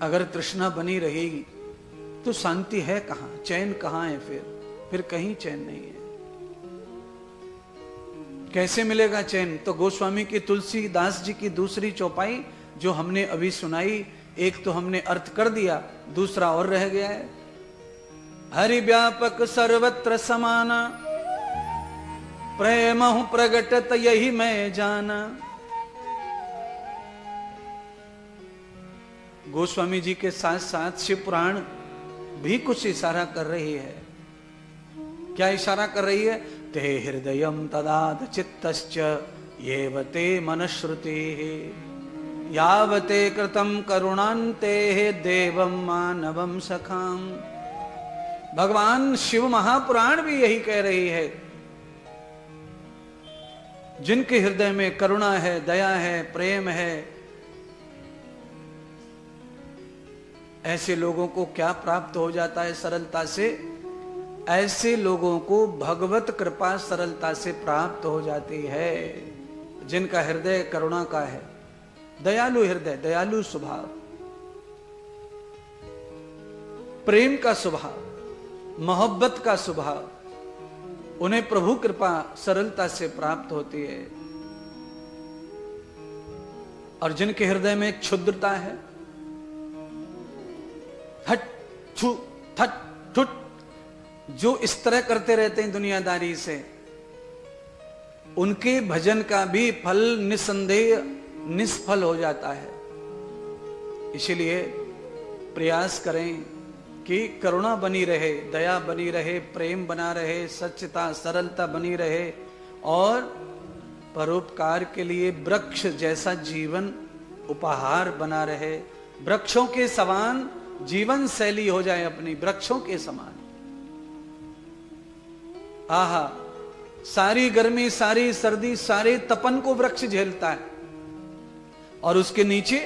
अगर तृष्णा बनी रहेगी तो शांति है कहां, चैन कहां है? फिर कहीं चैन नहीं है। कैसे मिलेगा चैन? तो गोस्वामी की तुलसीदास जी की दूसरी चौपाई जो हमने अभी सुनाई, एक तो हमने अर्थ कर दिया, दूसरा और रह गया है। हरि व्यापक सर्वत्र समाना, प्रेमहु प्रगटत यही मैं जाना। गोस्वामी जी के साथ साथ शिव पुराण भी कुछ इशारा कर रही है। क्या इशारा कर रही है? ते हृदयम तदाद चित्तश्च येवते मनश्रुति यावते कृतम करुणान्ते देवम मानवम सखाम। भगवान शिव महापुराण भी यही कह रही है, जिनके हृदय में करुणा है, दया है, प्रेम है, ऐसे लोगों को क्या प्राप्त हो जाता है सरलता से? ऐसे लोगों को भगवत कृपा सरलता से प्राप्त हो जाती है, जिनका हृदय करुणा का है, दयालु हृदय, दयालु स्वभाव, प्रेम का स्वभाव, मोहब्बत का स्वभाव, उन्हें प्रभु कृपा सरलता से प्राप्त होती है। और जिनके हृदय में एक क्षुद्रता है, हट छू थट ठुट, जो इस तरह करते रहते हैं दुनियादारी से, उनके भजन का भी फल निसंदेह निष्फल हो जाता है। इसलिए प्रयास करें कि करुणा बनी रहे, दया बनी रहे, प्रेम बना रहे, सच्चता सरलता बनी रहे, और परोपकार के लिए वृक्ष जैसा जीवन उपहार बना रहे। वृक्षों के समान जीवन शैली हो जाए अपनी, वृक्षों के समान। आहा, सारी गर्मी, सारी सर्दी, सारे तपन को वृक्ष झेलता है, और उसके नीचे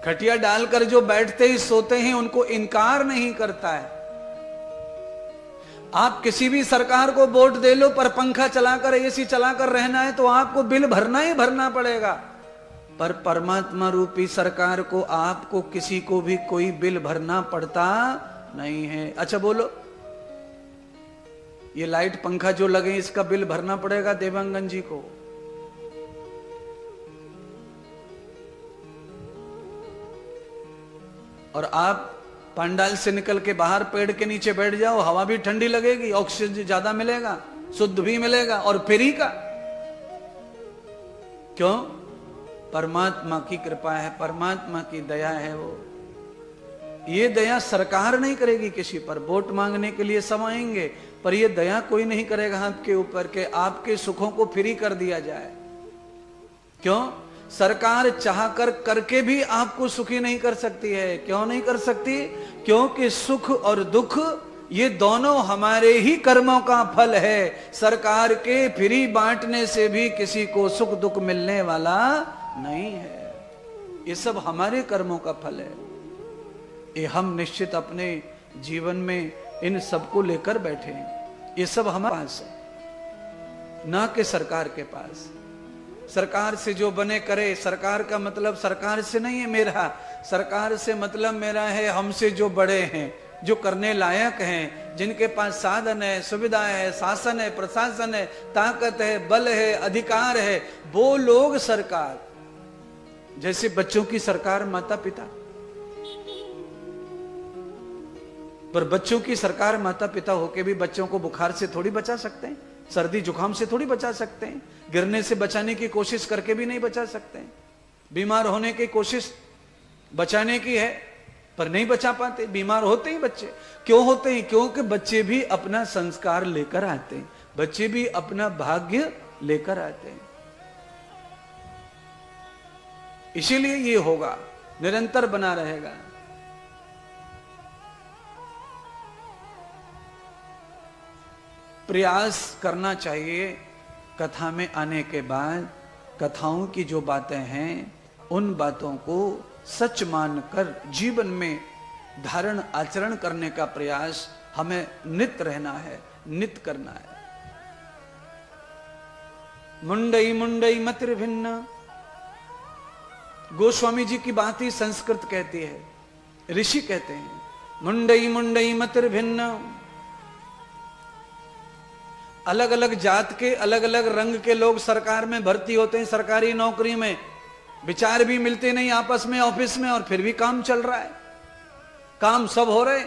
खटिया डालकर जो बैठते ही सोते हैं उनको इनकार नहीं करता है। आप किसी भी सरकार को वोट दे लो, पर पंखा चलाकर, एसी चलाकर रहना है तो आपको बिल भरना ही भरना पड़ेगा। पर परमात्मा रूपी सरकार को आपको किसी को भी कोई बिल भरना पड़ता नहीं है। अच्छा बोलो, ये लाइट पंखा जो लगे इसका बिल भरना पड़ेगा देवांगन जी को? और आप पंडाल से निकल के बाहर पेड़ के नीचे बैठ जाओ, हवा भी ठंडी लगेगी, ऑक्सीजन ज्यादा मिलेगा, शुद्ध भी मिलेगा, और फ्री का। क्यों? परमात्मा की कृपा है, परमात्मा की दया है। वो ये दया सरकार नहीं करेगी किसी पर। वोट मांगने के लिए सब आएंगे, पर ये दया कोई नहीं करेगा आपके ऊपर के आपके सुखों को फ्री कर दिया जाए। क्यों? सरकार चाहकर करके भी आपको सुखी नहीं कर सकती है। क्यों नहीं कर सकती? क्योंकि सुख और दुख ये दोनों हमारे ही कर्मों का फल है। सरकार के फ्री बांटने से भी किसी को सुख दुख मिलने वाला नहीं है। ये सब हमारे कर्मों का फल है। ये हम निश्चित अपने जीवन में इन सबको लेकर बैठे हैं। ये सब हमारे पास है, ना कि सरकार के पास। सरकार से जो बने करे। सरकार का मतलब सरकार से नहीं है मेरा, सरकार से मतलब मेरा है हमसे जो बड़े हैं, जो करने लायक हैं, जिनके पास साधन है, सुविधा है, शासन है, प्रशासन है, ताकत है, बल है, अधिकार है, वो लोग सरकार। जैसे बच्चों की सरकार माता पिता, पर बच्चों की सरकार माता पिता होके भी बच्चों को बुखार से थोड़ी बचा सकते हैं, सर्दी जुकाम से थोड़ी बचा सकते हैं, गिरने से बचाने की कोशिश करके भी नहीं बचा सकते हैं। बीमार होने की कोशिश बचाने की है पर नहीं बचा पाते। बीमार होते ही बच्चे। क्यों होते हैं? क्योंकि बच्चे भी अपना संस्कार लेकर आते हैं, बच्चे भी अपना भाग्य लेकर आते हैं। इसीलिए ये होगा, निरंतर बना रहेगा। प्रयास करना चाहिए कथा में आने के बाद कथाओं की जो बातें हैं उन बातों को सच मानकर जीवन में धारण आचरण करने का प्रयास हमें नित रहना है, नित करना है। मुंडई मुंडई मतिर भिन्न, गोस्वामी जी की बात ही संस्कृत कहती है। ऋषि कहते हैं मुंडई मुंडई मतिर्भिन्न, अलग अलग जात के अलग अलग रंग के लोग सरकार में भर्ती होते हैं, सरकारी नौकरी में, विचार भी मिलते नहीं आपस में ऑफिस में, और फिर भी काम चल रहा है, काम सब हो रहे,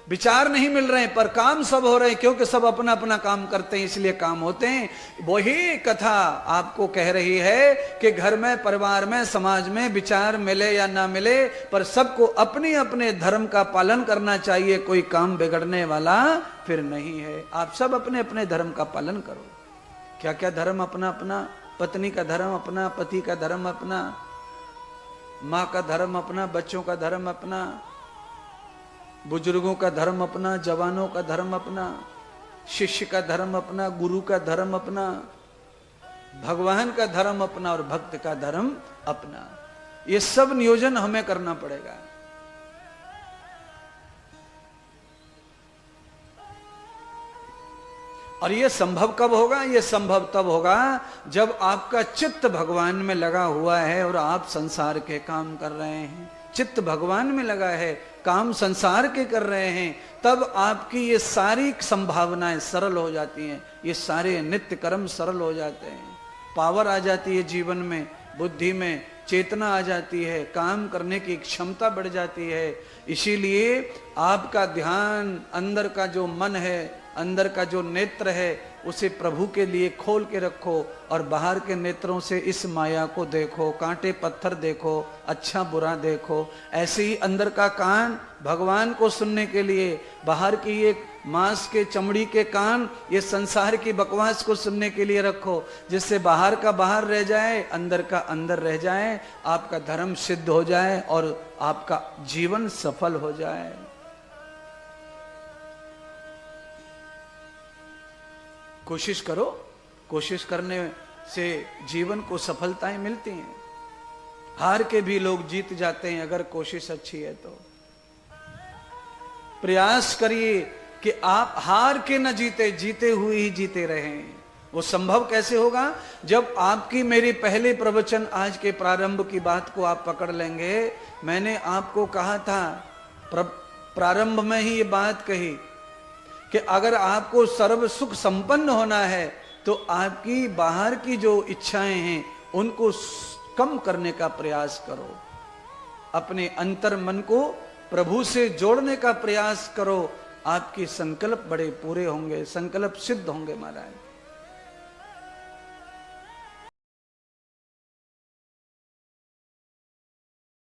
विचार नहीं मिल रहे पर काम सब हो रहे, क्योंकि सब अपना अपना काम करते हैं इसलिए काम होते हैं। वही कथा आपको कह रही है कि घर में, परिवार में, समाज में विचार मिले या ना मिले, पर सबको अपने अपने धर्म का पालन करना चाहिए, कोई काम बिगड़ने वाला फिर नहीं है। आप सब अपने अपने धर्म का पालन करो। क्या क्या धर्म अपना अपना, पत्नी का धर्म अपना, पति का धर्म अपना, माँ का धर्म अपना, बच्चों का धर्म अपना, बुजुर्गों का धर्म अपना, जवानों का धर्म अपना, शिष्य का धर्म अपना, गुरु का धर्म अपना, भगवान का धर्म अपना और भक्त का धर्म अपना। ये सब नियोजन हमें करना पड़ेगा। और ये संभव कब होगा? ये संभव तब होगा जब आपका चित्त भगवान में लगा हुआ है और आप संसार के काम कर रहे हैं। चित्त भगवान में लगा है, काम संसार के कर रहे हैं, तब आपकी ये सारी संभावनाएं सरल हो जाती हैं, ये सारे नित्य कर्म सरल हो जाते हैं, पावर आ जाती है जीवन में, बुद्धि में चेतना आ जाती है, काम करने की क्षमता बढ़ जाती है। इसीलिए आपका ध्यान, अंदर का जो मन है, अंदर का जो नेत्र है, उसे प्रभु के लिए खोल के रखो और बाहर के नेत्रों से इस माया को देखो, कांटे पत्थर देखो, अच्छा बुरा देखो। ऐसे ही अंदर का कान भगवान को सुनने के लिए, बाहर की ये मांस के चमड़ी के कान ये संसार की बकवास को सुनने के लिए रखो, जिससे बाहर का बाहर रह जाए, अंदर का अंदर रह जाए, आपका धर्म सिद्ध हो जाए और आपका जीवन सफल हो जाए। कोशिश करो, कोशिश करने से जीवन को सफलताएं मिलती हैं। हार के भी लोग जीत जाते हैं अगर कोशिश अच्छी है तो। प्रयास करिए कि आप हार के न जीते, जीते हुए ही जीते रहें। वो संभव कैसे होगा? जब आपकी मेरी पहले प्रवचन आज के प्रारंभ की बात को आप पकड़ लेंगे। मैंने आपको कहा था, प्रारंभ में ही ये बात कही कि अगर आपको सर्व सुख संपन्न होना है तो आपकी बाहर की जो इच्छाएं हैं उनको कम करने का प्रयास करो, अपने अंतर मन को प्रभु से जोड़ने का प्रयास करो। आपके संकल्प बड़े पूरे होंगे, संकल्प सिद्ध होंगे महाराज।